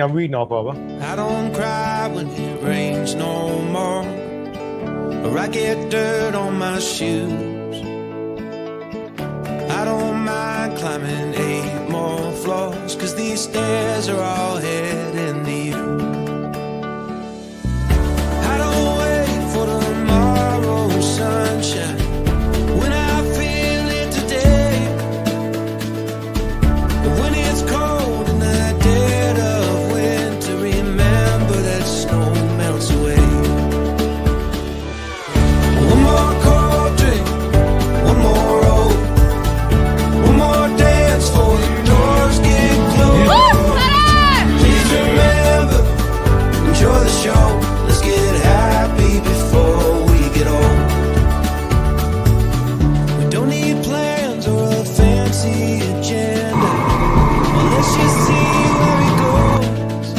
I'm reading off of her. I don't cry when it rains no more, or I get dirt on my shoes. I don't mind climbing 8 more floors, 'cause these stairs are all heading to you. I don't wait for tomorrow's sunshine when I feel it today. But when it's cold in the dead of winter, remember that snow melts away. One more cold drink, one more roll, one more dance before the doors get closed. Please remember, enjoy the show. Let's get happy before we get old. We don't need plans or a fancy agenda. Well, let's just see where it goes.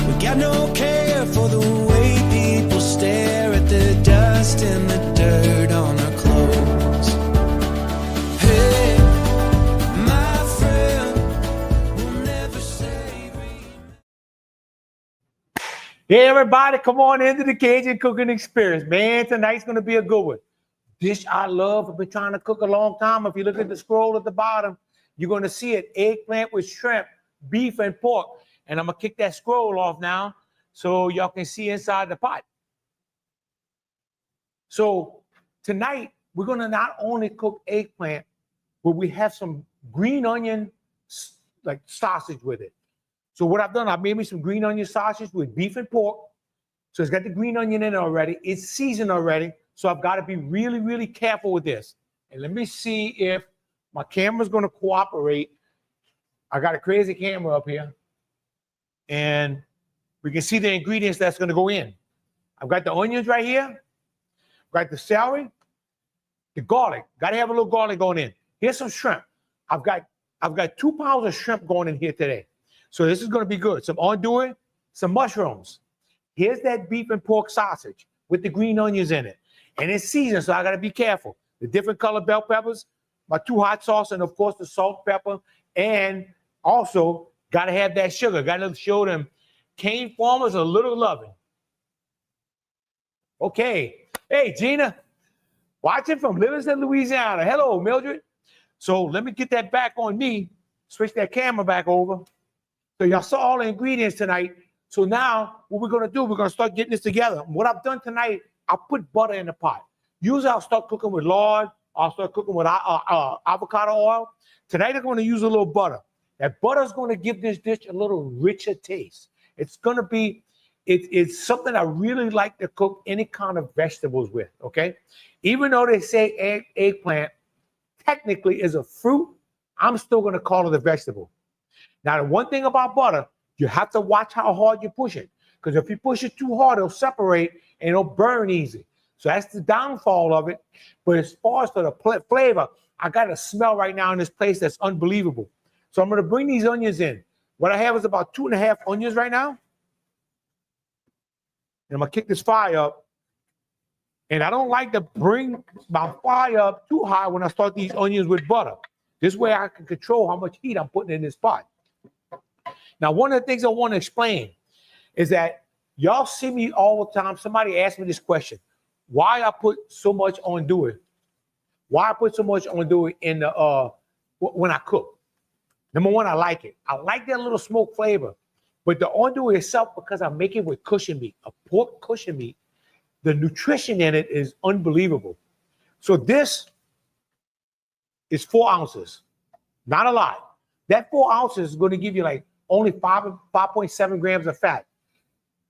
We got no care for the way people stare at the dust and the dirt on our clothes. Hey, my friend, we'll never say Hey, everybody, come on into the Cajun cooking experience. Man, tonight's going to be a good one. Dish I love. I've been trying to cook a long time. If you look at the scroll at the bottom, you're going to see it. Eggplant with shrimp, beef, and pork. And I'm going to kick that scroll off now so y'all can see inside the pot. So tonight, we're going to not only cook eggplant, but we have some green onion like sausage with it. So what I've done, I made me some green onion sausage with beef and pork. So it's got the green onion in it already. It's seasoned already. So I've got to be really, really careful with this. And let me see if my camera's going to cooperate. I got a crazy camera up here. And we can see the ingredients that's going to go in. I've got the onions right here. I've got the celery, the garlic. Got to have a little garlic going in. Here's some shrimp. I've got 2 pounds of shrimp going in here today. So this is going to be good. Some andouille, some mushrooms. Here's that beef and pork sausage with the green onions in it. And it's seasoned, so I got to be careful. The different colored bell peppers, my 2 hot sauce, and of course the salt, pepper. And also got to have that sugar. Got to show them cane farmers a little loving. Okay. Hey, Gina. Watching from Livingston, Louisiana. Hello, Mildred. So let me get that back on me. Switch that camera back over. So y'all saw all the ingredients tonight. So now what we're going to do, we're going to start getting this together. What I've done tonight, I'll put butter in the pot. Usually I'll start cooking with lard. I'll start cooking with avocado oil. Tonight I'm going to use a little butter. That butter is going to give this dish a little richer taste. It's going to be, it's something I really like to cook any kind of vegetables with, okay? Even though they say eggplant technically is a fruit, I'm still going to call it a vegetable. Now, the one thing about butter, you have to watch how hard you push it. Because if you push it too hard, it'll separate and it'll burn easy. So that's the downfall of it. But as far as for the flavor, I got a smell right now in this place that's unbelievable. So I'm going to bring these onions in. What I have is about 2.5 onions right now. And I'm going to kick this fire up. And I don't like to bring my fire up too high when I start these onions with butter. This way I can control how much heat I'm putting in this pot. Now, one of the things I want to explain is that y'all see me all the time. Somebody asked me this question: why I put so much andouille? Why I put so much andouille in the when I cook? Number one, I like it. I like that little smoke flavor. But the andouille itself, because I make it with cushion meat, a pork cushion meat, the nutrition in it is unbelievable. So this is 4 ounces, not a lot. That 4 ounces is going to give you like only 5.7 grams of fat,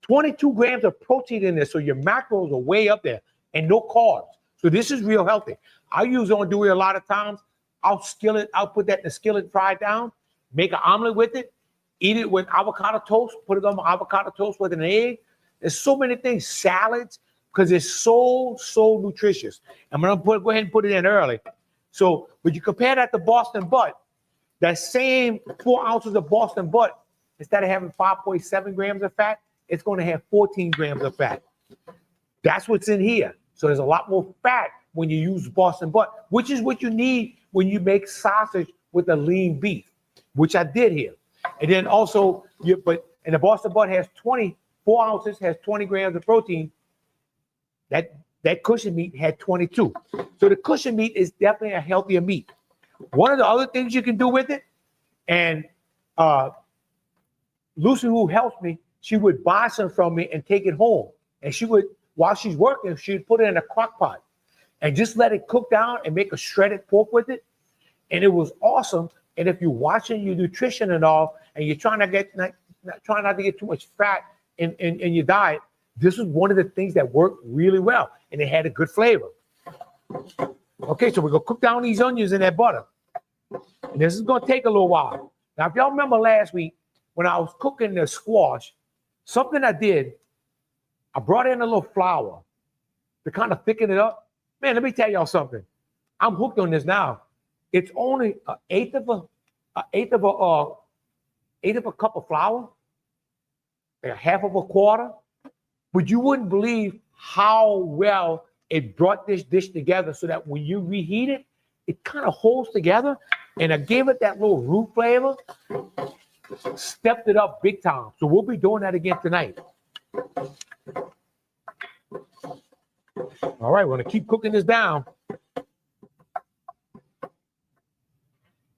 22 grams of protein in there. So your macros are way up there and no carbs. So this is real healthy. I use andouille a lot of times. I'll put that in the skillet, fry it down, make an omelet with it, eat it with avocado toast, put it on my avocado toast with an egg. There's so many things, salads, because it's so nutritious. I'm going to go ahead and put it in early. So, but you compare that to Boston butt, that same 4 ounces of Boston butt, instead of having 5.7 grams of fat, it's going to have 14 grams of fat. That's what's in here. So there's a lot more fat when you use Boston butt, which is what you need when you make sausage with a lean beef, which I did here. And then also, and the Boston butt has 24 ounces, has 20 grams of protein. That cushion meat had 22. So the cushion meat is definitely a healthier meat. One of the other things you can do with it, and Lucy, who helps me, she would buy some from me and take it home. And she would, while she's working, she'd put it in a crock pot and just let it cook down and make a shredded pork with it. And it was awesome. And if you're watching your nutrition and all, and you're trying not to get too much fat in your diet, this was one of the things that worked really well. And it had a good flavor. Okay, so we're going to cook down these onions in that butter. And this is going to take a little while. Now, if y'all remember last week, when I was cooking the squash, something I did, I brought in a little flour to kind of thicken it up. Man, let me tell y'all something. I'm hooked on this now. It's only an eighth of a cup of flour, like a half of a quarter. But you wouldn't believe how well it brought this dish together so that when you reheat it, it kind of holds together. And I gave it that little root flavor, stepped it up big time. So we'll be doing that again tonight. All right, we're going to keep cooking this down.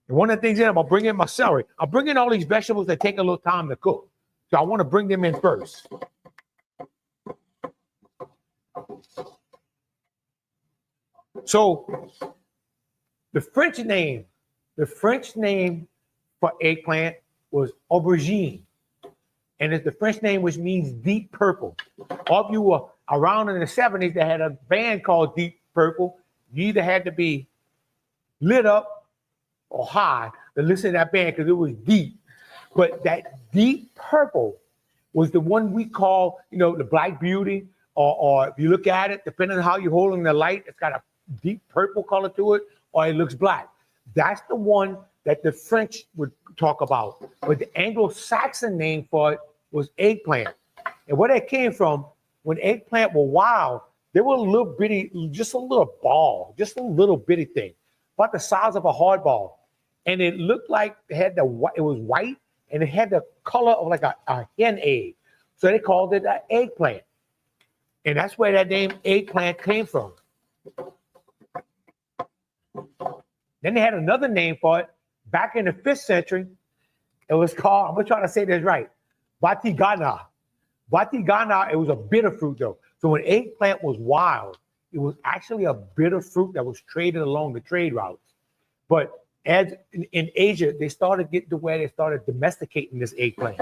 And one of the things I'm going to bring in my celery. I'll bring in all these vegetables that take a little time to cook. So I want to bring them in first. So the French name for eggplant was aubergine. And it's the French name, which means deep purple. All of you were around in the 70s that had a band called Deep Purple. You either had to be lit up or high to listen to that band because it was deep. But that deep purple was the one we call, the Black Beauty, or if you look at it, depending on how you're holding the light, it's got a deep purple color to it, or it looks black. That's the one that the French would talk about. But the Anglo-Saxon name for it was eggplant. And where that came from, when eggplant were wild, they were a little bitty, just a little ball, just a little bitty thing, about the size of a hard ball. And it looked like it was white, and it had the color of like a hen egg. So they called it an eggplant. And that's where that name eggplant came from. Then they had another name for it. Back in the 5th century, it was called, I'm going to try to say this right, batigana. Batigana, it was a bitter fruit though. So when eggplant was wild, it was actually a bitter fruit that was traded along the trade routes. But as in Asia, they started getting to where they started domesticating this eggplant.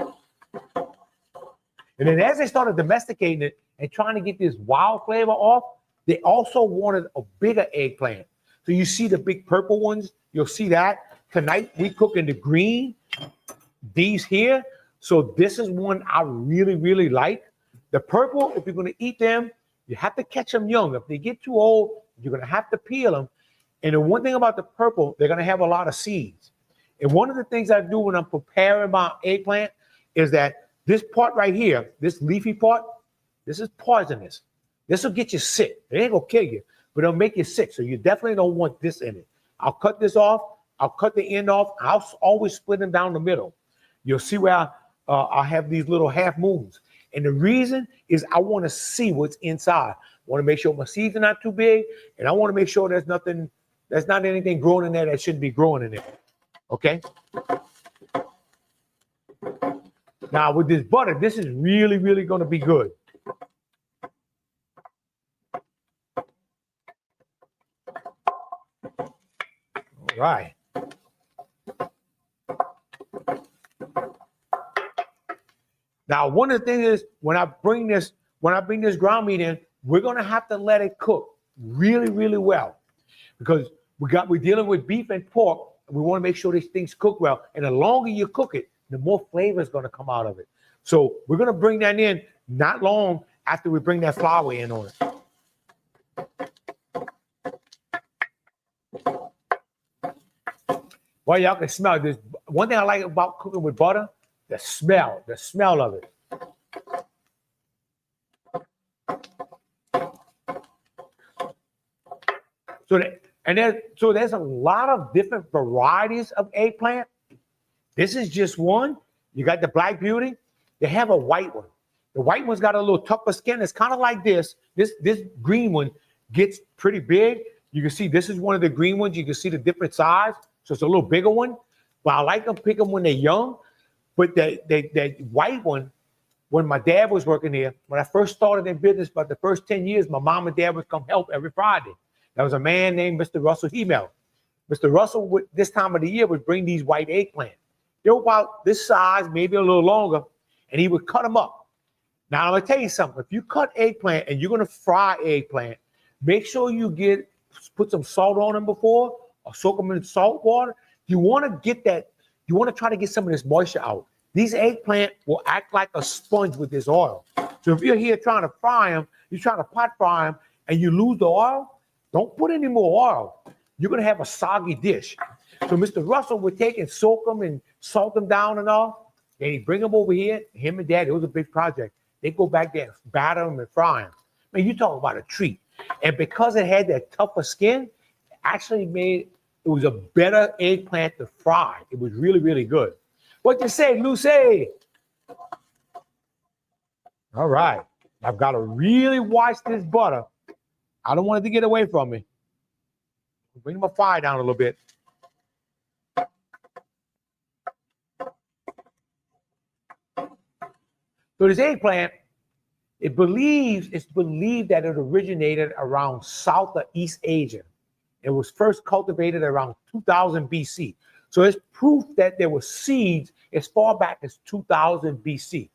And then as they started domesticating it and trying to get this wild flavor off, they also wanted a bigger eggplant. So you see the big purple ones, you'll see that. Tonight we cooking the green, these here. So this is one I really, really like. The purple, if you're gonna eat them, you have to catch them young. If they get too old, you're gonna have to peel them. And the one thing about the purple, they're gonna have a lot of seeds. And one of the things I do when I'm preparing my eggplant is that this part right here, this leafy part, this is poisonous. This will get you sick. It ain't gonna kill you, but it'll make you sick. So you definitely don't want this in it. I'll cut this off. I'll cut the end off. I'll always split them down the middle. You'll see where I have these little half moons. And the reason is I want to see what's inside. I want to make sure my seeds are not too big. And I want to make sure there's not anything growing in there that shouldn't be growing in there. Okay? Now with this butter, this is really, really going to be good. All right. Now, one of the things is when I bring this ground meat in, we're gonna have to let it cook really, really well because we're dealing with beef and pork. And we want to make sure these things cook well. And the longer you cook it, the more flavor is gonna come out of it. So we're gonna bring that in not long after we bring that flour in on it. Well, y'all can smell this. One thing I like about cooking with butter, the smell of it. So there's a lot of different varieties of eggplant. This is just one. You got the Black Beauty. They have a white one. The white one's got a little tougher skin. It's kind of like this. This green one gets pretty big. You can see this is one of the green ones. You can see the different size. So it's a little bigger one. But I like them pick them when they're young. But that white one, when my dad was working there, when I first started in business, about the first 10 years, my mom and dad would come help every Friday. There was a man named Mr. Russell Hemel. Mr. Russell, would, this time of the year, would bring these white eggplant. They were about this size, maybe a little longer, and he would cut them up. Now, I'm going to tell you something. If you cut eggplant and you're going to fry eggplant, make sure you put some salt on them before or soak them in salt water. You want to get that, you want to try to get some of this moisture out. These eggplant will act like a sponge with this oil. So if you're here trying to fry them, you're trying to pot fry them, and you lose the oil, don't put any more oil. You're going to have a soggy dish. So Mr. Russell would take and soak them and salt them down and all. Then he'd bring them over here. Him and Dad, it was a big project. They'd go back there and batter them and fry them. Man, you talk about a treat. And because it had that tougher skin, it actually made it was a better eggplant to fry. It was really, really good. What you say, Lucy? All right. I've got to really watch this butter. I don't want it to get away from me. Bring my fire down a little bit. So this eggplant, it's believed that it originated around South or East Asia. It was first cultivated around 2000 BC. So it's proof that there were seeds as far back as 2000 BC.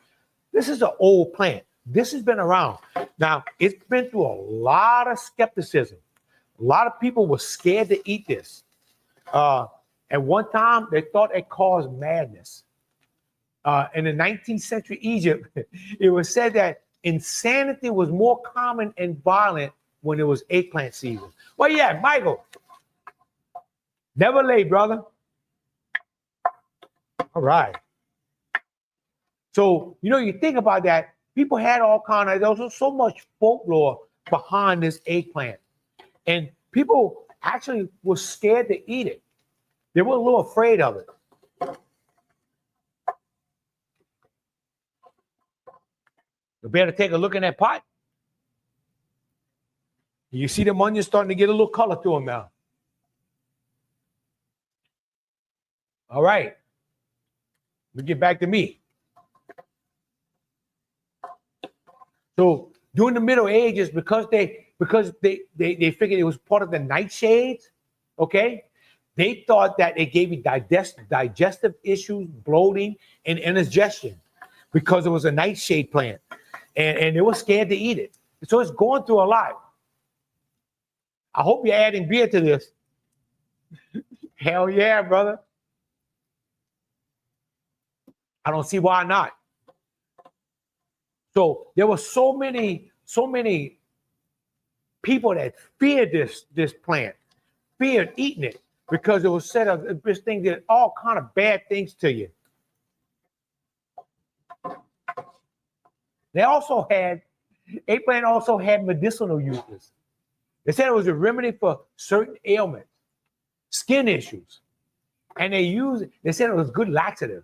This is an old plant. This has been around. Now, it's been through a lot of skepticism. A lot of people were scared to eat this. At one time, they thought it caused madness. In the 19th century Egypt, it was said that insanity was more common and violent when it was eggplant season. Well, yeah, Michael. Never late, brother. All right. So, you think about that. People had all kinds of, there was so much folklore behind this eggplant. And people actually were scared to eat it. They were a little afraid of it. You better take a look in that pot. You see the onions starting to get a little color to them now. All right. Let me get back to me. So during the Middle Ages, because they figured it was part of the nightshades, okay? They thought that it gave you digestive issues, bloating, and indigestion because it was a nightshade plant. And they were scared to eat it. So it's going through a lot. I hope you're adding beer to this. Hell yeah, brother. I don't see why not. So there were so many people that feared this plant, feared eating it because it was said of this thing did all kind of bad things to you. Eggplant also had medicinal uses. They said it was a remedy for certain ailments, skin issues. And they said it was good laxative.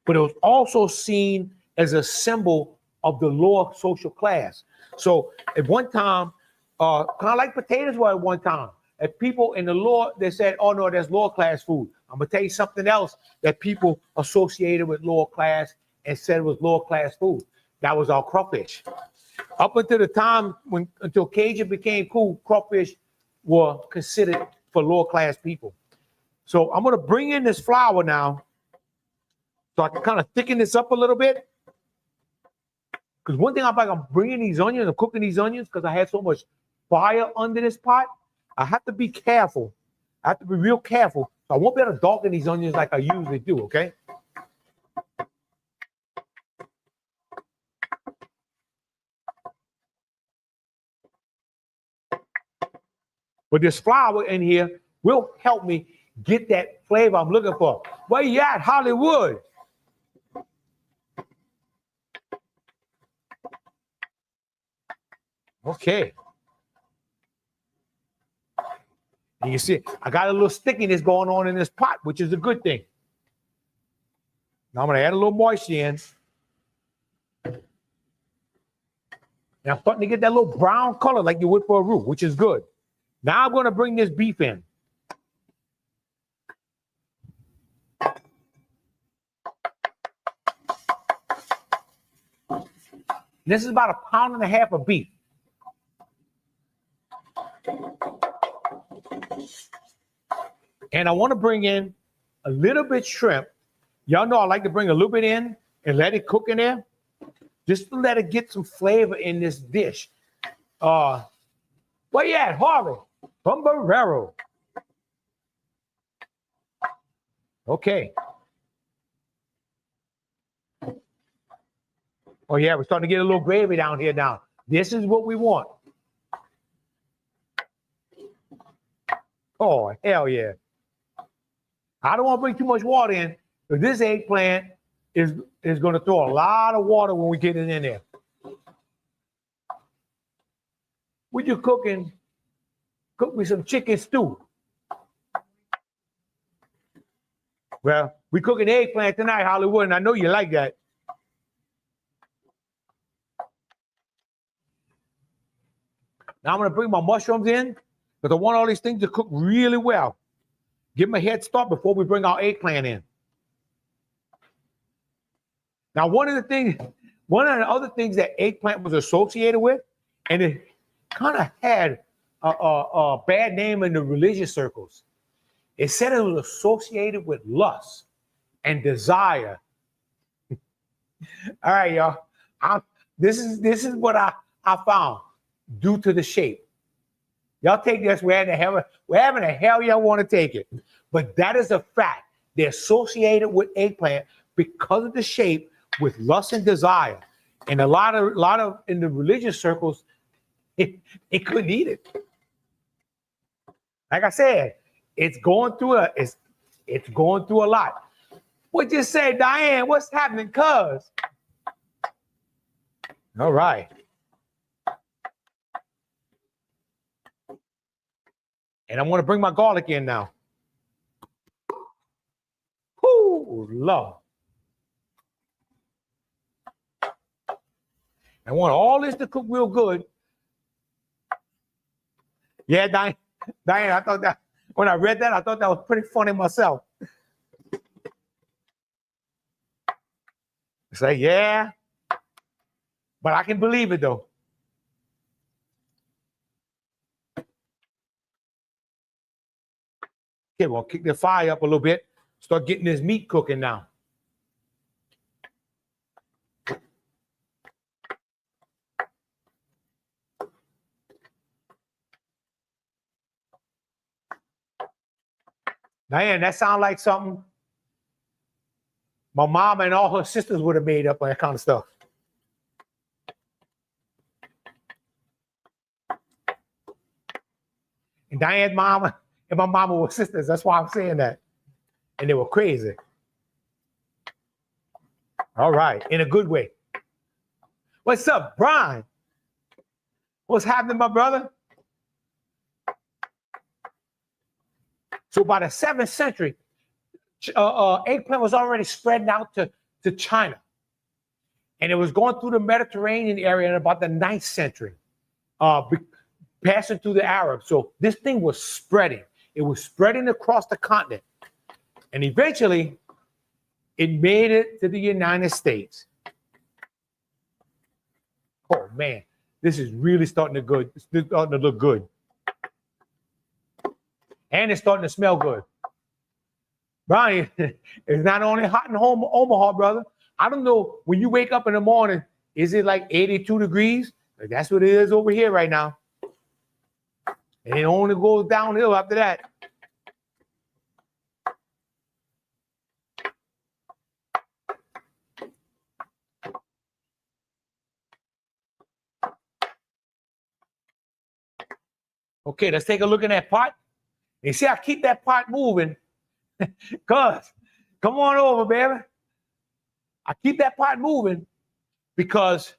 But it was also seen as a symbol of the lower social class. So at one time, kind of like potatoes were at one time, if people in the lower, they said, oh no, that's lower class food. I'm gonna tell you something else that people associated with lower class and said was lower class food. That was our crawfish. Up until the time until Cajun became cool, crawfish were considered for lower class people. So I'm gonna bring in this flour now, so I can kind of thicken this up a little bit. Because one thing I'm bringing these onions, I'm cooking these onions because I had so much fire under this pot. I have to be careful. I have to be real careful. So I won't be able to darken these onions like I usually do, okay? But this flour in here will help me get that flavor I'm looking for. Where you at, Hollywood? Okay. And you see, I got a little stickiness going on in this pot, which is a good thing. Now I'm going to add a little moisture in. And I'm starting to get that little brown color like you would for a roux, which is good. Now I'm going to bring this beef in. This is about 1.5 pounds of beef. And I want to bring in a little bit shrimp. Y'all know I like to bring a little bit in and let it cook in there, just to let it get some flavor in this dish. Where you at, Harvey? From Barrero. Okay. Oh yeah, we're starting to get a little gravy down here now. This is what we want. Oh, hell yeah. I don't want to bring too much water in, but this eggplant is going to throw a lot of water when we get it in there. What you cooking? Cook me some chicken stew. Well, we cooking eggplant tonight, Hollywood, and I know you like that. Now I'm going to bring my mushrooms in because I want all these things to cook really well. Give them a head start before we bring our eggplant in. Now, one of the other things that eggplant was associated with, and it kind of had a bad name in the religious circles. It said it was associated with lust and desire. All right, y'all. This is what I found due to the shape. Y'all take this wherever the hell y'all want to take it. But that is a fact. They're associated with eggplant because of the shape with lust and desire. And a lot of in the religious circles, it couldn't eat it. Like I said, it's going through a lot. What you say, Diane? What's happening, cuz? All right. And I'm going to bring my garlic in now. Whoo, Lord. I want all this to cook real good. Yeah, Diane, I thought that, when I read that, I thought that was pretty funny myself. Say, yeah, but I can believe it though. Okay, we'll kick the fire up a little bit. Start getting this meat cooking now. Diane, that sounds like something my mom and all her sisters would have made up on that kind of stuff. And Diane's mama and my mama were sisters. That's why I'm saying that. And they were crazy. All right, in a good way. What's up, Brian? What's happening, my brother? So by the 7th century, eggplant was already spreading out to China. And it was going through the Mediterranean area in about the 9th century, passing through the Arabs. So this thing was spreading. It was spreading across the continent. And eventually, it made it to the United States. Oh, man. This is really starting to look good. And it's starting to smell good. Brian, it's not only hot in Omaha, brother. I don't know, when you wake up in the morning, is it like 82 degrees? Like that's what it is over here right now. And it only goes downhill after that. Okay, let's take a look at that pot. You see, I keep that pot moving. Cuz, come on over, baby. I keep that pot moving because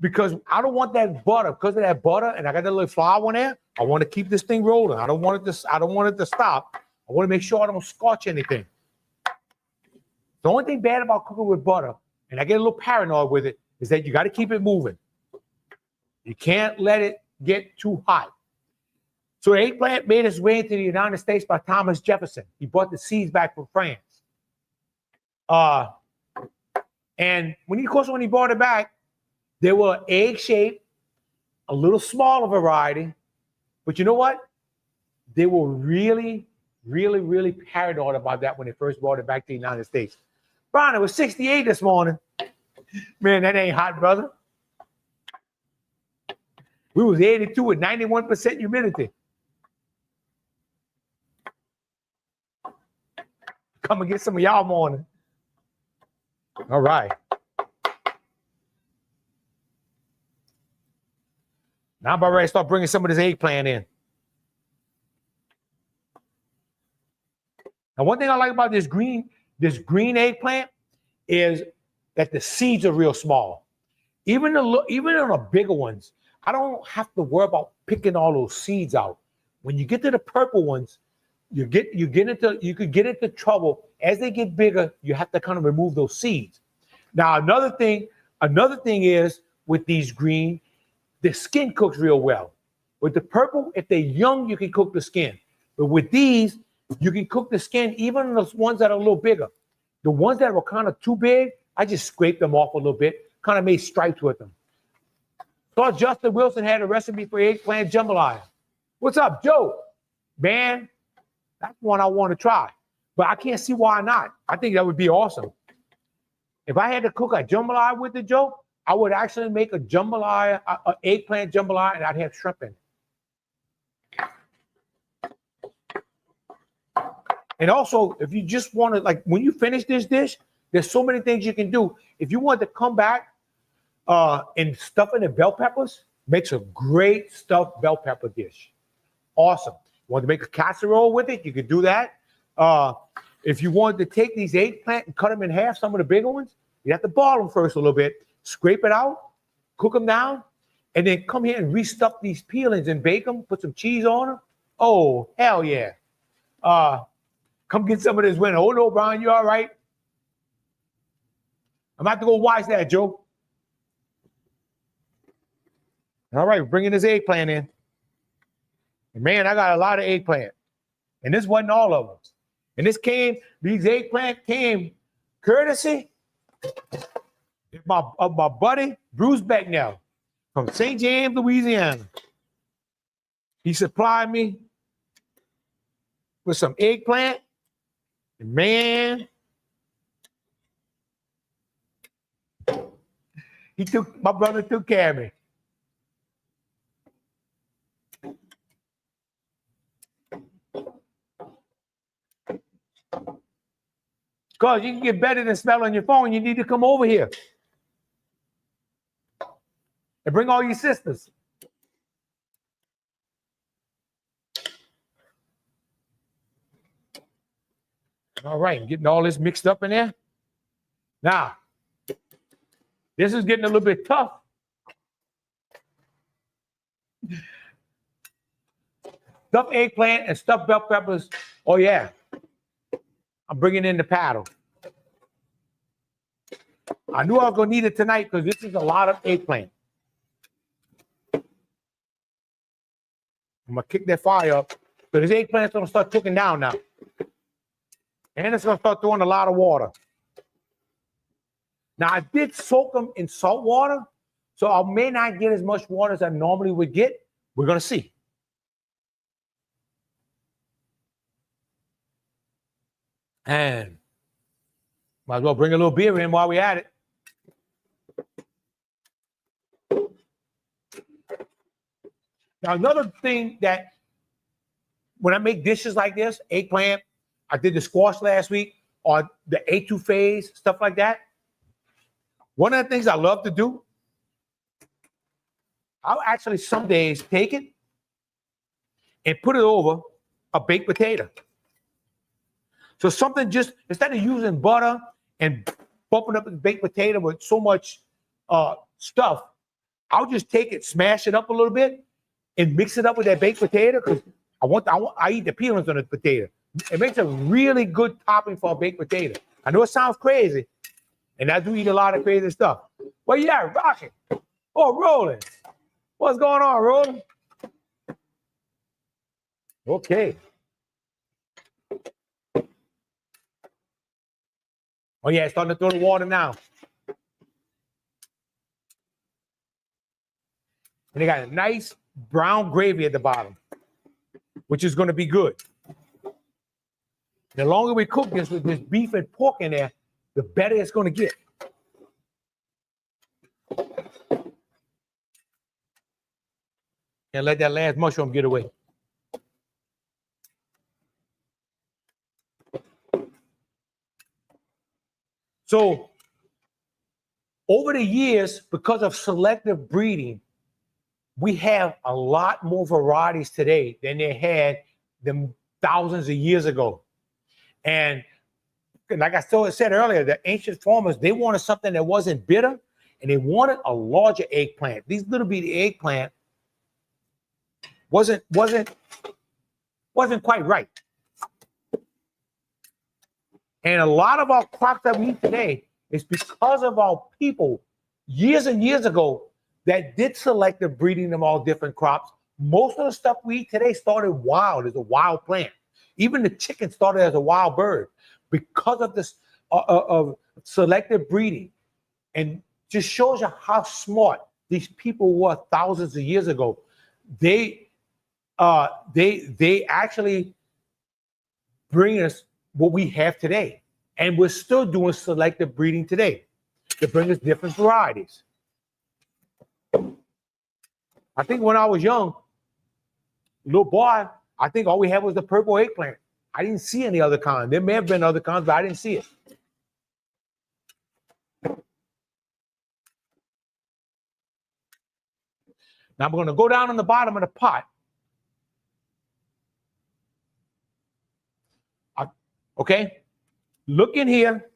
because I don't want that butter, because of that butter, and I got that little flour in there. I want to keep this thing rolling. I don't want it to stop. I want to make sure I don't scorch anything. The only thing bad about cooking with butter, and I get a little paranoid with it, is that you got to keep it moving. You can't let it get too hot. So the eggplant made its way into the United States by Thomas Jefferson. He brought the seeds back from France. And when he brought it back, they were egg-shaped, a little smaller variety. But you know what? They were really, really, really paranoid about that when they first brought it back to the United States. Brian, it was 68 this morning. Man, that ain't hot, brother. We was 82 with 91% humidity. Come and get some of y'all morning. All right. Now I'm about ready to start bringing some of this eggplant in. Now, one thing I like about this green eggplant is that the seeds are real small. Even on the bigger ones, I don't have to worry about picking all those seeds out. When you get to the purple ones, you could get into trouble. As they get bigger, you have to kind of remove those seeds. Now, another thing is with these green, the skin cooks real well. With the purple, if they're young, you can cook the skin. But with these, you can cook the skin, even the ones that are a little bigger. The ones that were kind of too big, I just scraped them off a little bit, kind of made stripes with them. So Justin Wilson had a recipe for eggplant jambalaya. What's up, Joe? Man, that's one I want to try. But I can't see why not. I think that would be awesome. If I had to cook a jambalaya with it, Joe, I would actually make a jambalaya, an eggplant jambalaya, and I'd have shrimp in it. And also, if you just want to, like, when you finish this dish, there's so many things you can do. If you want to come back and stuff in the bell peppers, makes a great stuffed bell pepper dish. Awesome. Want to make a casserole with it, you could do that. If you wanted to take these eggplant and cut them in half, some of the bigger ones, you have to boil them first a little bit, scrape it out, cook them down, and then come here and restuff these peelings and bake them, put some cheese on them. Oh, hell yeah. Come get some of this winter. Oh, no, Brian, you all right? I'm about to go watch that, Joe. All right, we're bringing this eggplant in. And man, I got a lot of eggplant. And this wasn't all of them. And these eggplant came courtesy of my buddy, Bruce Becknell from St. James, Louisiana. He supplied me with some eggplant. And man, my brother took care of me. Because you can get better than smell on your phone, you need to come over here. And bring all your sisters. All right, getting all this mixed up in there. Now, this is getting a little bit tough. Stuffed eggplant and stuffed bell peppers. Oh, yeah. I'm bringing in the paddle. I knew I was going to need it tonight because this is a lot of eggplant. I'm going to kick that fire up. So this eggplant's going to start cooking down now. And it's going to start throwing a lot of water. Now, I did soak them in salt water, so I may not get as much water as I normally would get. We're going to see. And might as well bring a little beer in while we're at it. Now, another thing that when I make dishes like this, eggplant, I did the squash last week, or the etouffees, stuff like that. One of the things I love to do, I'll actually some days take it and put it over a baked potato. So something just, instead of using butter and bumping up the baked potato with so much stuff, I'll just take it, smash it up a little bit, and mix it up with that baked potato because I eat the peelings on the potato. It makes a really good topping for a baked potato. I know it sounds crazy, and I do eat a lot of crazy stuff. Well, yeah, rocking. Oh, Roland. What's going on, Roland? Okay. Oh, yeah, it's starting to throw the water now. And they got a nice brown gravy at the bottom, which is going to be good. The longer we cook this with this beef and pork in there, the better it's going to get. And let that last mushroom get away. So, over the years, because of selective breeding, we have a lot more varieties today than they had them thousands of years ago. And like I said earlier, the ancient farmers, they wanted something that wasn't bitter, and they wanted a larger eggplant. These little bitty eggplant wasn't quite right. And a lot of our crops that we eat today is because of our people years and years ago that did selective breeding of all different crops. Most of the stuff we eat today started wild as a wild plant. Even the chicken started as a wild bird because of this of selective breeding. And just shows you how smart these people were thousands of years ago. They actually bring us what we have today. And we're still doing selective breeding today to bring us different varieties. I think when I was young, little boy, I think all we had was the purple eggplant. I didn't see any other kind. There may have been other kinds, but I didn't see it. Now I'm going to go down on the bottom of the pot. Okay? Look in here.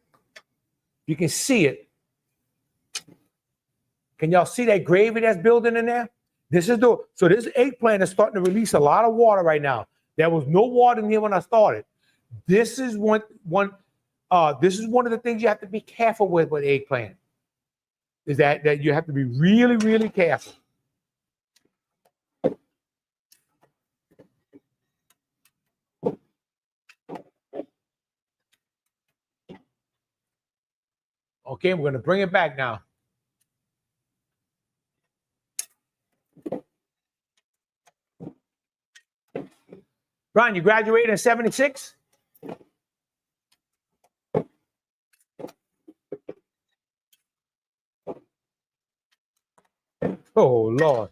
You can see it. Can y'all see that gravy that's building in there? This eggplant is starting to release a lot of water right now. There was no water in here when I started. This is one of the things you have to be careful with eggplant. Is that you have to be really, really careful. Okay, we're going to bring it back now. Brian, you graduated in 76? Oh, Lord.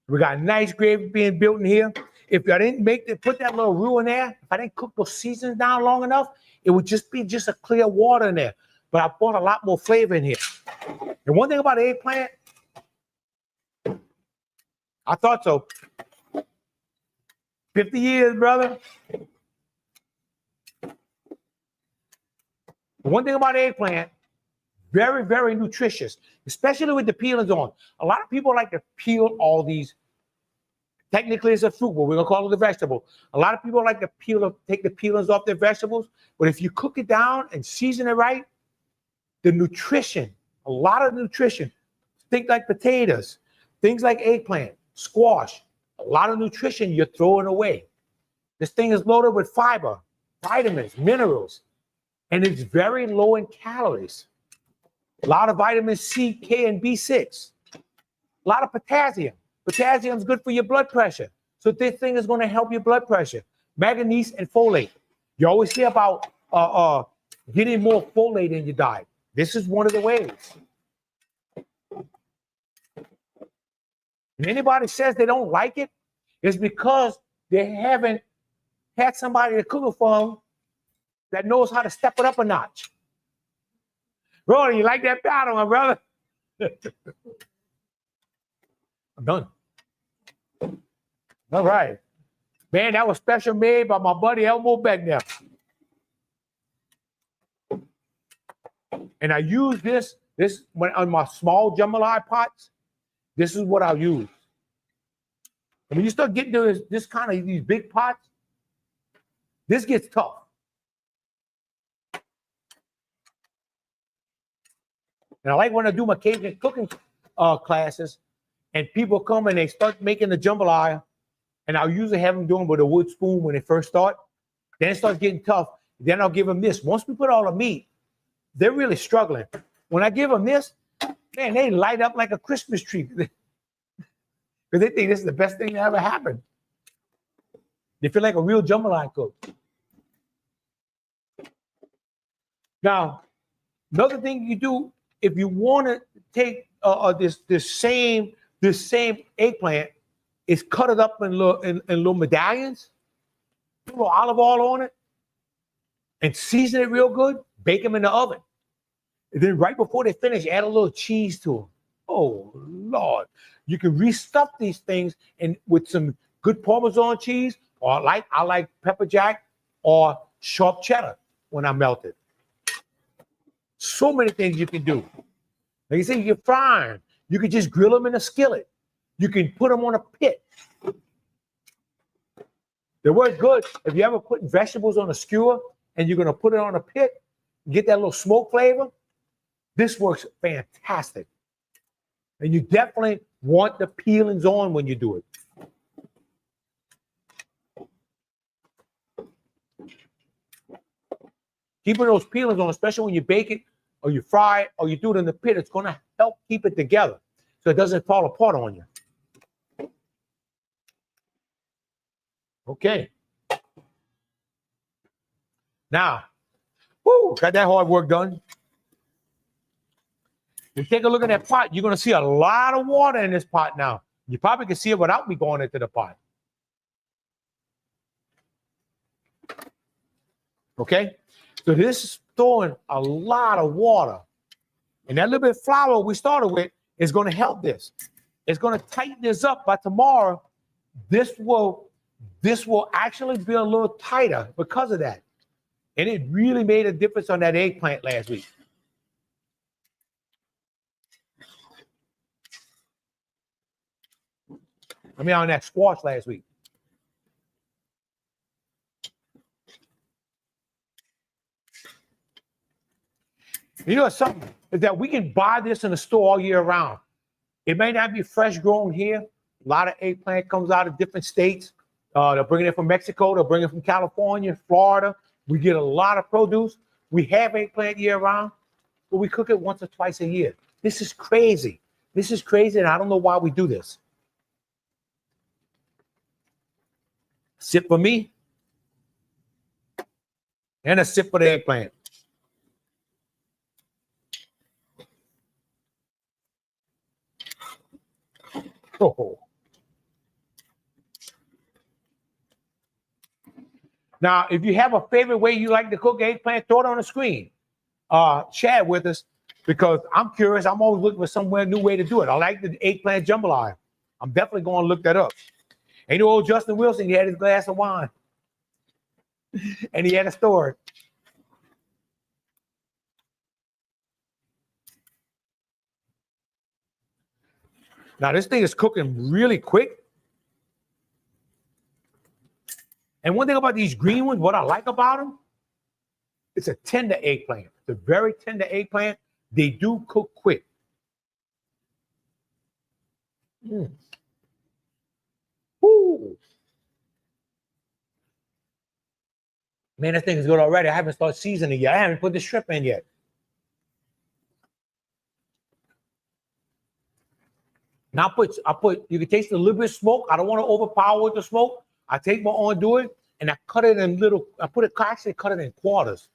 We got nice gravy being built in here. If I didn't put that little roux in there, if I didn't cook those seasons down long enough, it would just be a clear water in there. But I brought a lot more flavor in here. And one thing about eggplant, I thought so. 50 years, brother. One thing about eggplant, very, very nutritious, especially with the peelings on. A lot of people like to peel all these. Technically, it's a fruit, but we're going to call it a vegetable. A lot of people like to take the peelings off their vegetables. But if you cook it down and season it right, the nutrition, a lot of nutrition, things like potatoes, things like eggplant, squash, a lot of nutrition you're throwing away. This thing is loaded with fiber, vitamins, minerals, and it's very low in calories. A lot of vitamin C, K, and B6. A lot of potassium. Potassium is good for your blood pressure. So this thing is going to help your blood pressure. Manganese and folate. You always hear about getting more folate in your diet. This is one of the ways. And anybody says they don't like it, it's because they haven't had somebody to cook it for them that knows how to step it up a notch. Rory, you like that battle, my brother? I'm done. All right. Man, that was special made by my buddy Elmo back there. And I use this when on my small jambalaya pots. this is what I'll use. And when you start getting to this kind of these big pots, this gets tough. And I like when I do my Cajun cooking classes, and people come and they start making the jambalaya, and I'll usually have them doing with a wood spoon when they first start. Then it starts getting tough. Then I'll give them this. Once we put all the meat, they're really struggling. When I give them this, man, they light up like a Christmas tree. Because they think this is the best thing that ever happened. They feel like a real jambalaya cook. Now, another thing you do, if you want to take this same eggplant, is cut it up in little medallions, put a little olive oil on it, and season it real good. Bake them in the oven. And then right before they finish, add a little cheese to them. Oh, Lord. You can restuff these things and with some good Parmesan cheese, or I like pepper jack or sharp cheddar when I melt it. So many things you can do. Like you say, you can fry them. You can just grill them in a skillet. You can put them on a pit. They work good if you ever put vegetables on a skewer and you're going to put it on a pit, get that little smoke flavor. This works fantastic. And you definitely want the peelings on when you do it. Keeping those peelings on, especially when you bake it or you fry it or you do it in the pit, it's going to help keep it together so it doesn't fall apart on you. Okay. Now, got that hard work done. You take a look at that pot, you're going to see a lot of water in this pot now. You probably can see it without me going into the pot. Okay? So this is throwing a lot of water. And that little bit of flour we started with is going to help this. It's going to tighten this up. By tomorrow, this will actually be a little tighter because of that. And it really made a difference on that eggplant last week. I mean, on that squash last week. You know something is that we can buy this in the store all year round. It may not be fresh grown here. A lot of eggplant comes out of different states. They'll bring it from Mexico. They'll bring it from California, Florida. We get a lot of produce. We have eggplant year round, but we cook it once or twice a year. This is crazy. This is crazy, and I don't know why we do this. Sip for me, and a sip for the eggplant. Oh. Now, if you have a favorite way you like to cook eggplant, throw it on the screen. Share it with us because I'm curious. I'm always looking for some new way to do it. I like the eggplant jambalaya. I'm definitely going to look that up. And you know, old Justin Wilson, he had his glass of wine. And he had a story. Now, this thing is cooking really quick. And one thing about these green ones, what I like about them, it's a tender eggplant. It's a very tender eggplant. They do cook quick. Mm. Woo. Man, this thing is good already. I haven't started seasoning yet. I haven't put the shrimp in yet. Now I put, you can taste a little bit of smoke. I don't want to overpower with the smoke. I take my undoing and I cut it in actually cut it in quarters.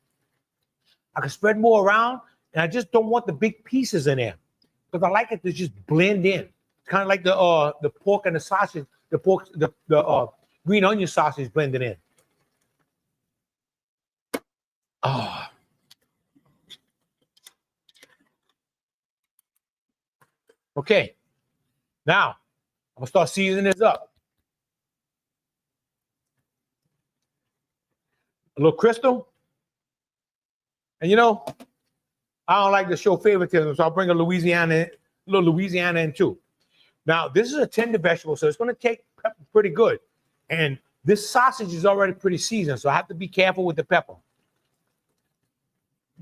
I can spread more around, and I just don't want the big pieces in there because I like it to just blend in. Kind of like the pork and the sausage, the green onion sausage blended in. Oh. Okay. Now, I'm going to start seasoning this up. A little crystal. And you know, I don't like to show favoritism, so I'll bring a little Louisiana in too. Now, this is a tender vegetable, so it's going to take pepper pretty good. And this sausage is already pretty seasoned, so I have to be careful with the pepper.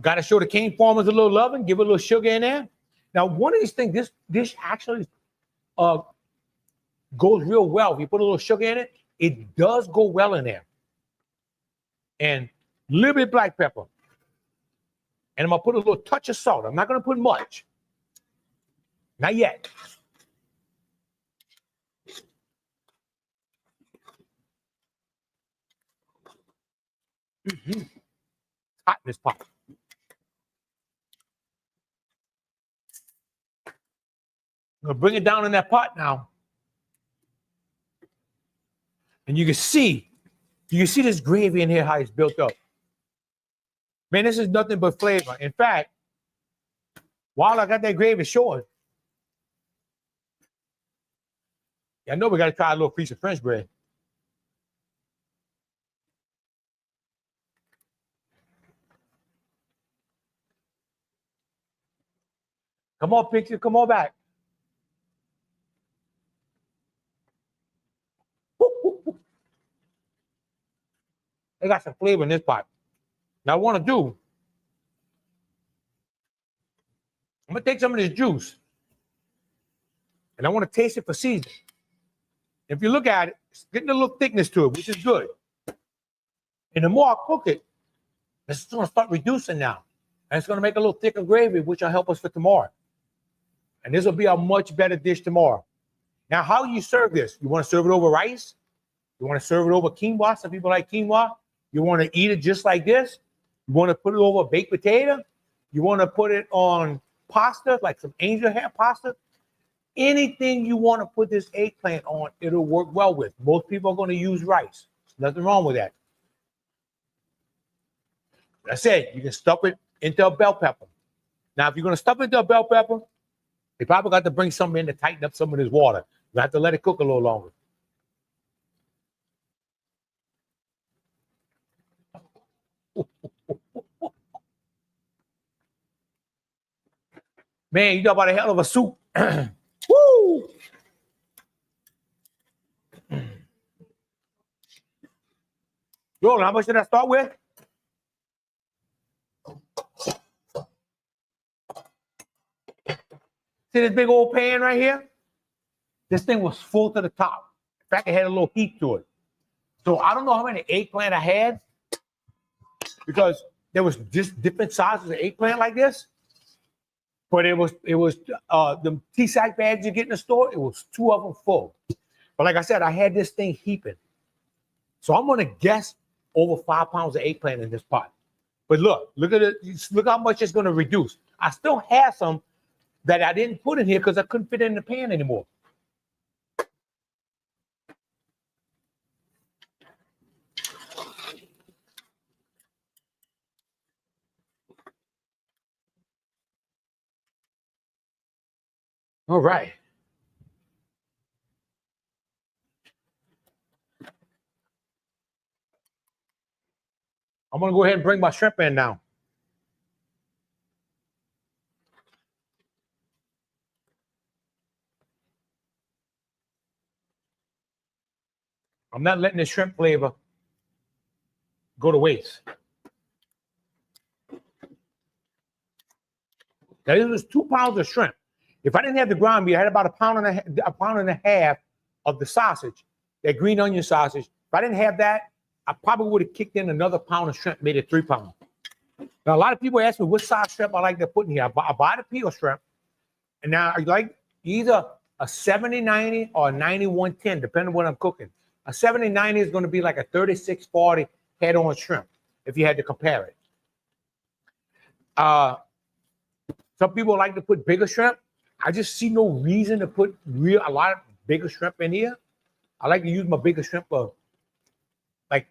Got to show the cane farmers a little love and give a little sugar in there. Now, one of these things, this dish actually goes real well. If you put a little sugar in it, it does go well in there. And a little bit of black pepper. And I'm going to put a little touch of salt. I'm not going to put much. Not yet. Mm-hmm. Hot in this pot. I'm going to bring it down in that pot now. And you can see this gravy in here, how it's built up. Man, this is nothing but flavor. In fact, while I got that gravy short, I know we got to try a little piece of French bread. Come on, picture, come on back. They got some flavor in this pot. Now, what I want to do, I'm going to take some of this juice, and I want to taste it for seasoning. If you look at it, it's getting a little thickness to it, which is good. And the more I cook it, it's going to start reducing now. And it's going to make a little thicker gravy, which will help us for tomorrow. And this will be a much better dish tomorrow. Now, how you serve this? You want to serve it over rice? You want to serve it over quinoa? Some people like quinoa. You want to eat it just like this? You want to put it over a baked potato? You want to put it on pasta, like some angel hair pasta? Anything you want to put this eggplant on, it'll work well with. Most people are going to use rice. There's nothing wrong with that. Like I said, you can stuff it into a bell pepper. Now, if you're going to stuff it into a bell pepper, you probably got to bring something in to tighten up some of this water. You have to let it cook a little longer. Man, you talk about a hell of a soup. Woo! Roland, how much did I start with? See this big old pan right here? This thing was full to the top. In fact, it had a little heat to it. So I don't know how many eggplant I had because there was just different sizes of eggplant like this. But it was the T-sack bags you get in the store, it was 2 of them full. But like I said, I had this thing heaping. So I'm going to guess over 5 pounds of eggplant in this pot. But look at it. Look how much it's going to reduce. I still have some that I didn't put in here because I couldn't fit it in the pan anymore. All right. I'm going to go ahead and bring my shrimp in now. I'm not letting the shrimp flavor go to waste. Now, this was 2 pounds of shrimp. If I didn't have the ground meat, I had about a pound and a half of the sausage, that green onion sausage. If I didn't have that, I probably would have kicked in another pound of shrimp, made it 3 pounds. Now, a lot of people ask me what size shrimp I like to put in here. I buy the peel shrimp, and now I like either a 70-90 or a 90-110, depending on what I'm cooking. A 70-90 is going to be like a 36-40 head-on shrimp, if you had to compare it. Some people like to put bigger shrimp. I just see no reason to put a lot of bigger shrimp in here. I like to use my bigger shrimp like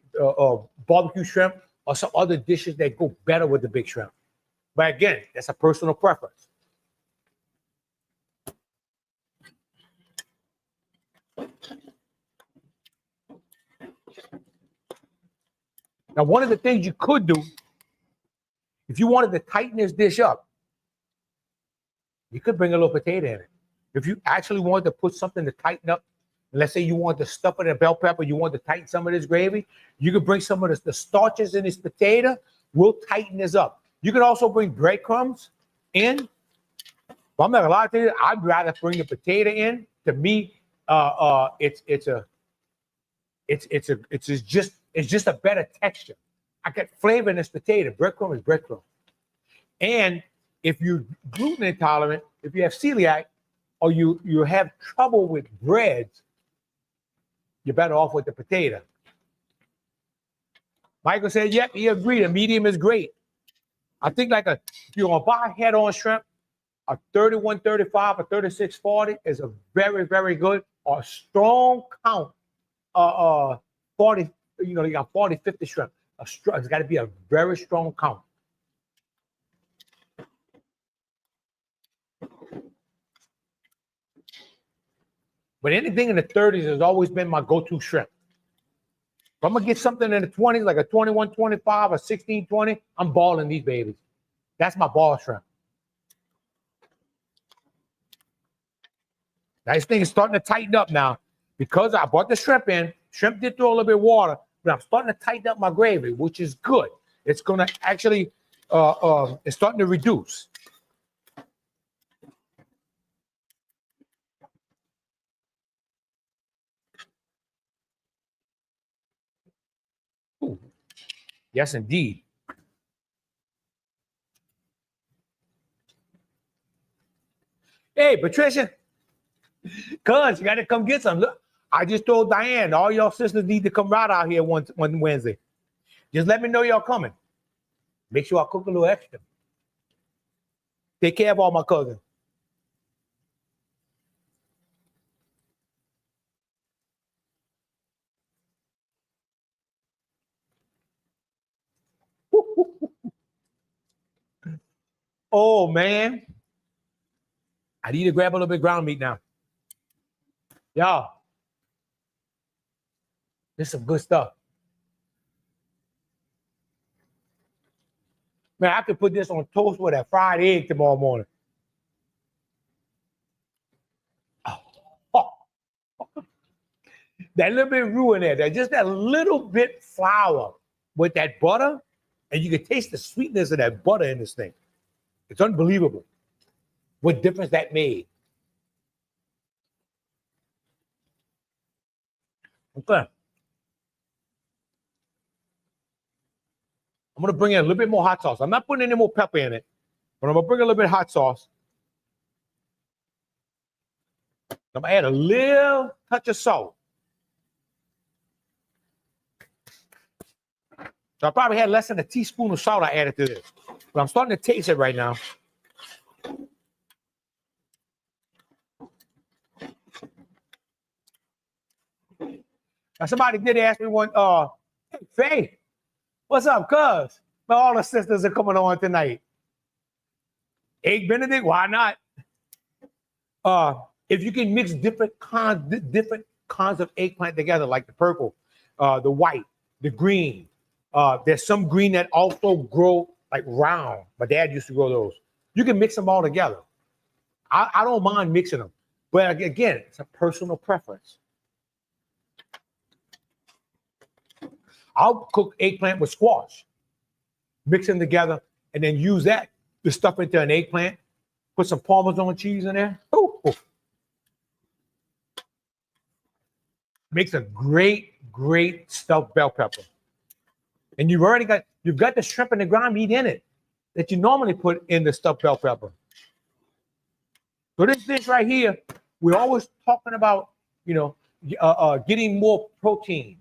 barbecue shrimp or some other dishes that go better with the big shrimp. But again, that's a personal preference. Now, one of the things you could do, if you wanted to tighten this dish up, you could bring a little potato in it. If you actually want to put something to tighten up, let's say you want to stuff it in a bell pepper, you want to tighten some of this gravy, you can bring some of the starches in this potato. We'll tighten this up. You can also bring breadcrumbs in. But I'm not gonna lie to you, I'd rather bring the potato in. To me, it's just a better texture. I get flavor in this potato. Breadcrumb is breadcrumb. And if you're gluten intolerant, if you have celiac, or you have trouble with breads, you're better off with the potato. Michael said, yep, he agreed. A medium is great. I think like if you're gonna buy head-on shrimp, a 31.35 or 36.40 is a very, very good or strong count. 40, you got 40, 50 shrimp. It's got to be a very strong count. But anything in the 30s has always been my go-to shrimp. If I'm gonna get something in the 20s, like a 21.25 or 16.20, I'm balling these babies. That's my ball shrimp. This thing is starting to tighten up now because I brought the shrimp in. Shrimp did throw a little bit of water, but I'm starting to tighten up my gravy, which is good. It's gonna actually, it's starting to reduce. Ooh. Yes, indeed. Hey, Patricia, cuz you got to come get some. Look, I just told Diane, all y'all sisters need to come right out here one Wednesday. Just let me know y'all coming. Make sure I cook a little extra. Take care of all my cousins. Oh, man. I need to grab a little bit of ground meat now. Y'all, this is some good stuff. Man, I could put this on toast with a fried egg tomorrow morning. Oh. That little bit of roux in there, just that little bit flour with that butter, and you can taste the sweetness of that butter in this thing. It's unbelievable what difference that made. Okay. I'm gonna bring in a little bit more hot sauce. I'm not putting any more pepper in it, but I'm gonna bring a little bit of hot sauce. I'm gonna add a little touch of salt. So I probably had less than a teaspoon of salt I added to this, but I'm starting to taste it right now. Now somebody did ask me one, hey, Faye, what's up, cuz? All the sisters are coming on tonight. Egg Benedict, why not? If you can mix different kinds of eggplant together, like the purple, the white, the green. There's some green that also grow like round. My dad used to grow those. You can mix them all together. I don't mind mixing them. But again, it's a personal preference. I'll cook eggplant with squash. Mix them together and then use that to stuff into an eggplant. Put some Parmesan cheese in there. Ooh. Makes a great stuffed bell pepper. And you've got the shrimp and the ground meat in it that you normally put in the stuffed bell pepper. So this dish right here, we're always talking about, getting more protein,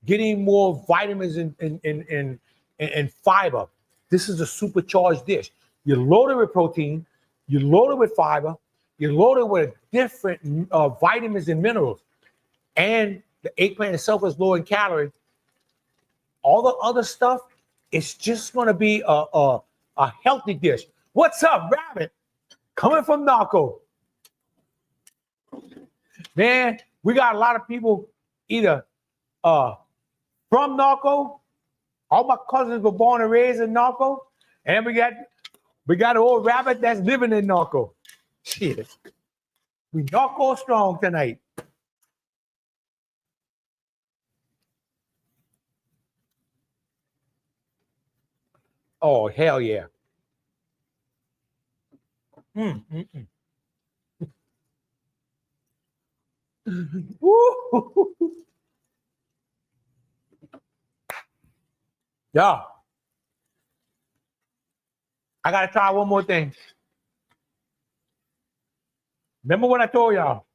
getting more vitamins and fiber. This is a supercharged dish. You're loaded with protein, you're loaded with fiber, you're loaded with different vitamins and minerals. And the eggplant itself is low in calories. All the other stuff, it's just going to be a healthy dish. What's up, Rabbit? Coming from Narco. Man, we got a lot of people either from Narco. All my cousins were born and raised in Narco. And we got an old Rabbit that's living in Narco. Shit. We not go strong tonight. Oh, hell yeah. Woo. Yeah. I got to try one more thing. Remember what I told y'all?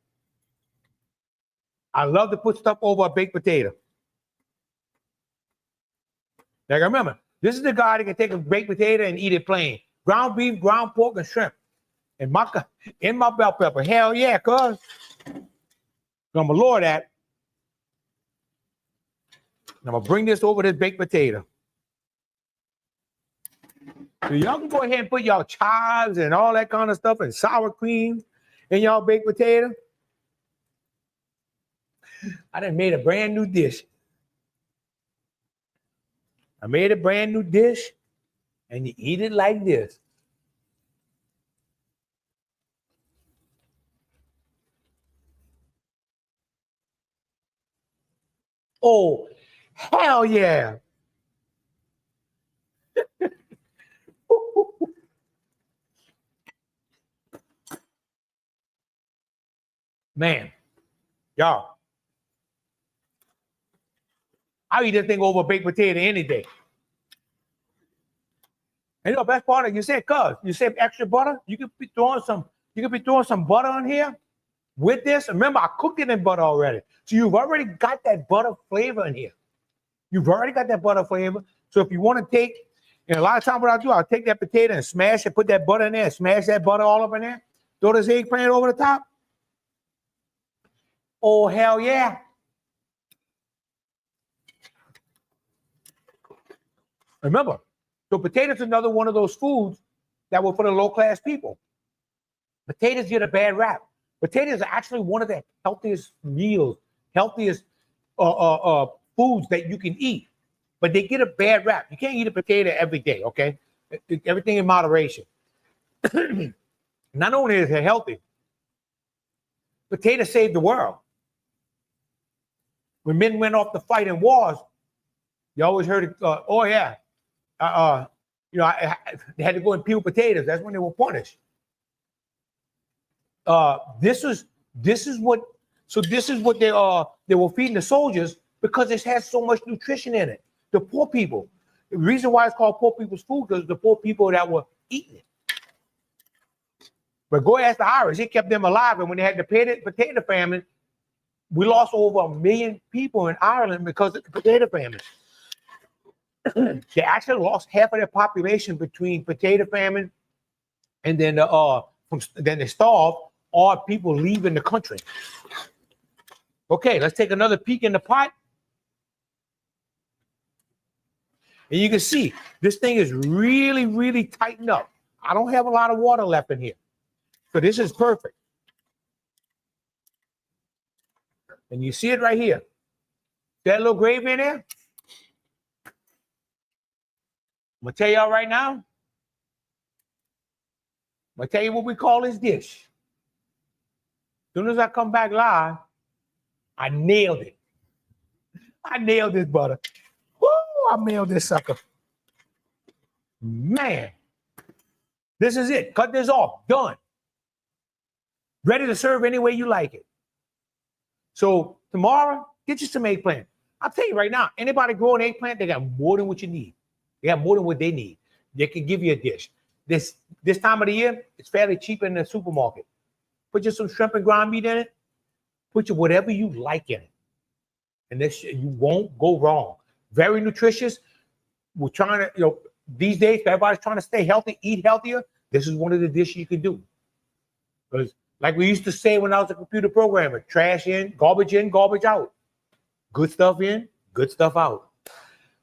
I love to put stuff over a baked potato. Like, remember, this is the guy that can take a baked potato and eat it plain. Ground beef, ground pork, and shrimp. And in my bell pepper. Hell yeah, cuz. I'm going to lower that. I'm going to bring this over this baked potato. So y'all can go ahead and put y'all chives and all that kind of stuff and sour cream in y'all baked potato. I done made a brand new dish. I made a brand new dish, and you eat it like this. Oh, hell yeah. Man, y'all, I eat this thing over a baked potato any day. And you know, best part of it, you said, cuz, you said extra butter. You could be throwing some butter on here with this. Remember, I cooked it in butter already. So you've already got that butter flavor in here. You've already got that butter flavor. So if you want to take, and a lot of times what I'll do, I'll take that potato and smash it, put that butter in there, and smash that butter all up in there, throw this eggplant over the top. Oh, hell yeah. Remember, so potatoes are another one of those foods that were for the low-class people. Potatoes get a bad rap. Potatoes are actually one of the healthiest meals, healthiest foods that you can eat, but they get a bad rap. You can't eat a potato every day, okay? Everything in moderation. Not only is it healthy, potatoes saved the world. When men went off to fight in wars, you always heard, oh yeah, they had to go and peel potatoes. That's when they were punished. This is what they were feeding the soldiers because it has so much nutrition in it. The poor people. The reason why it's called poor people's food because the poor people that were eating it. But go ask the Irish, it kept them alive. And when they had the potato famine, we lost over 1 million people in Ireland because of the potato famine. They actually lost half of their population between potato famine and then then they starved, or people leaving the country. Okay, let's take another peek in the pot. And you can see this thing is really, really tightened up. I don't have a lot of water left in here. So this is perfect. And you see it right here. That little gravy in there? I'm going to tell y'all right now. I'm going to tell you what we call this dish. As soon as I come back live, I nailed it. I nailed this butter. Woo! I nailed this sucker. Man. This is it. Cut this off. Done. Ready to serve any way you like it. So tomorrow, get you some eggplant. I'll tell you right now, anybody growing eggplant, they got more than what you need. They got more than what they need. They can give you a dish. This time of the year, it's fairly cheap in the supermarket. Put you some shrimp and ground meat in it. Put you whatever you like in it. And this you won't go wrong. Very nutritious. We're trying to, these days, everybody's trying to stay healthy, eat healthier. This is one of the dishes you can do. Because like we used to say when I was a computer programmer, trash in, garbage out. Good stuff in, good stuff out.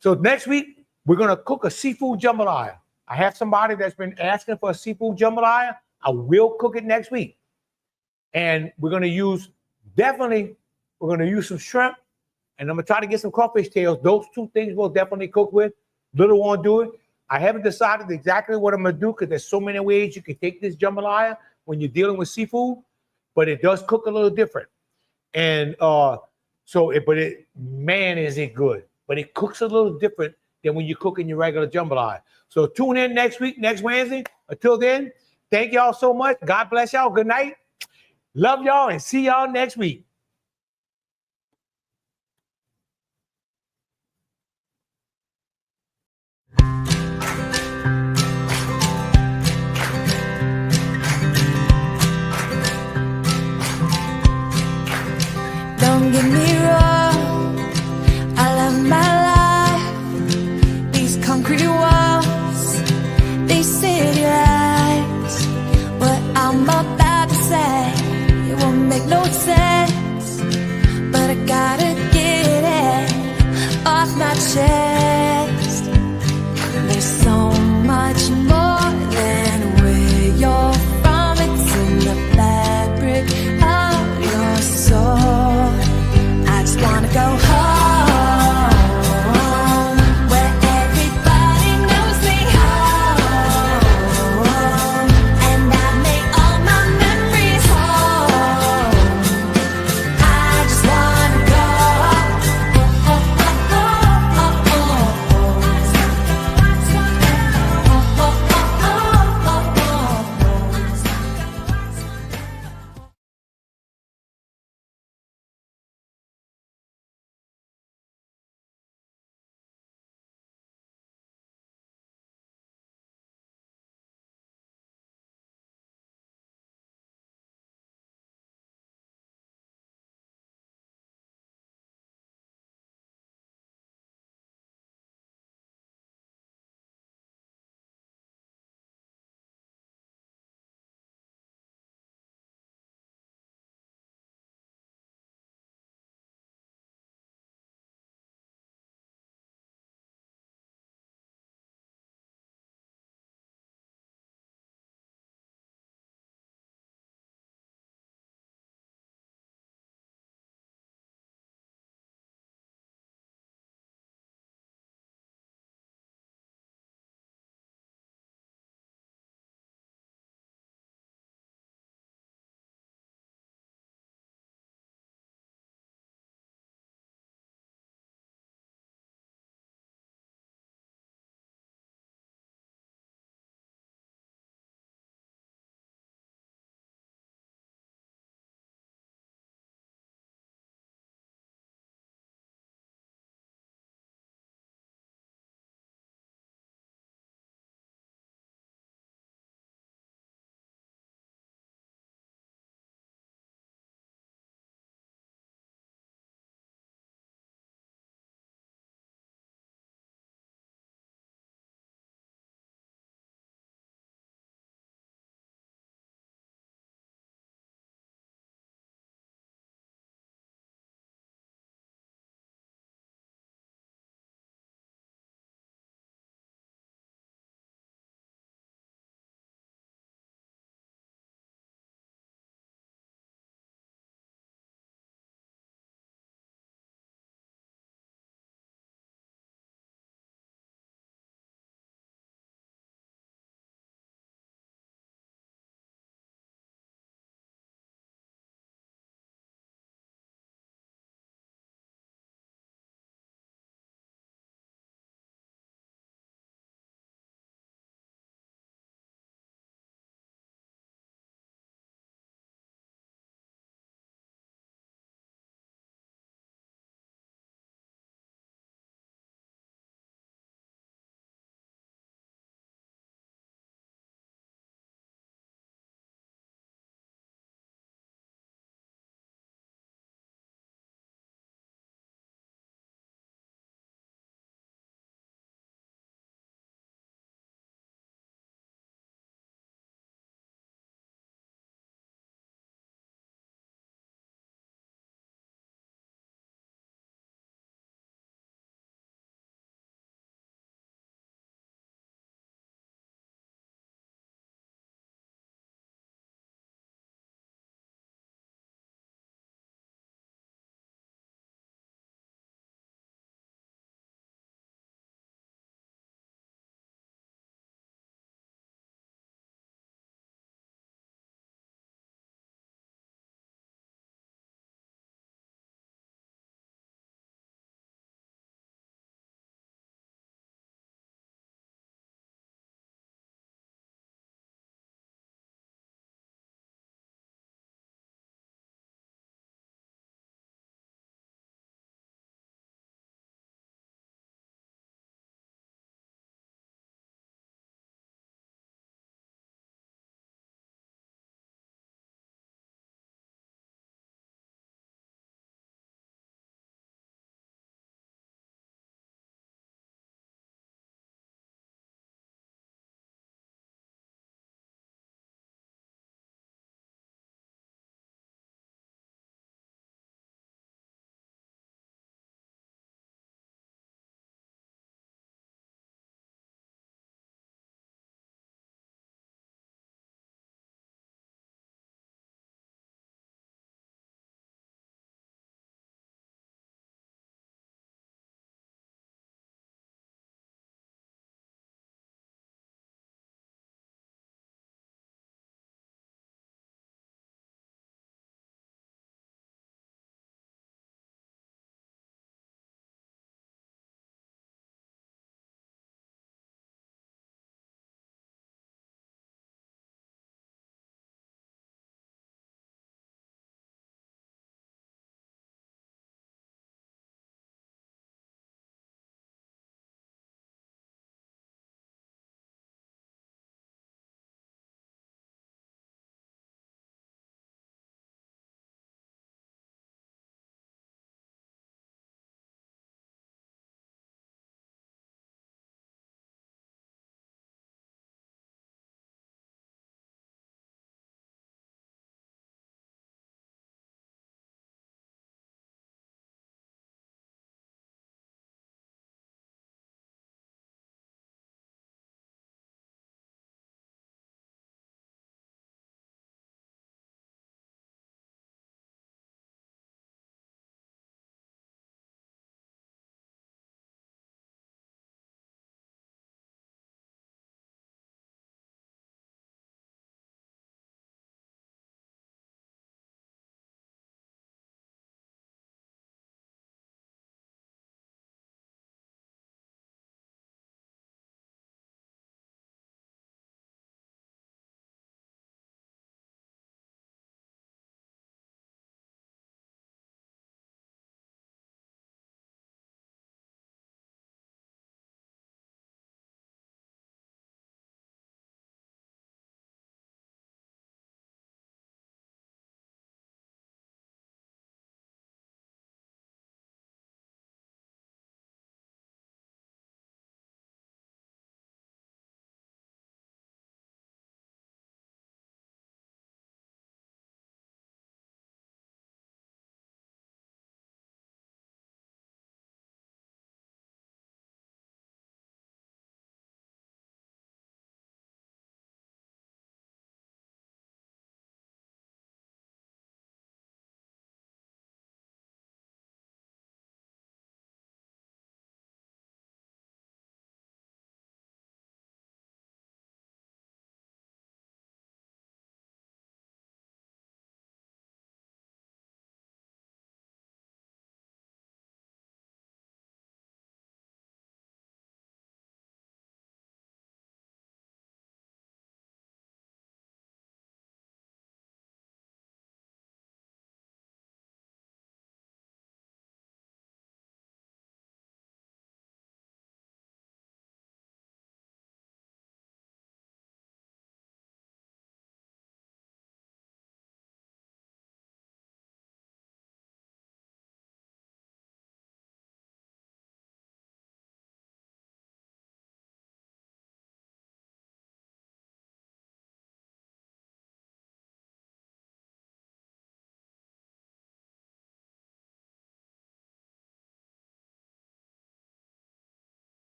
So next week, we're going to cook a seafood jambalaya. I have somebody that's been asking for a seafood jambalaya. I will cook it next week. And we're going to use some shrimp, and I'm going to try to get some crawfish tails. Those two things we'll definitely cook with. Little won't do it. I haven't decided exactly what I'm going to do because there's so many ways you can take this jambalaya when you're dealing with seafood. but it does cook a little different. And man, is it good. But it cooks a little different than when you cook in your regular jambalaya. So tune in next week, next Wednesday. Until then, thank y'all so much. God bless y'all. Good night. Love y'all and see y'all next week. Don't give me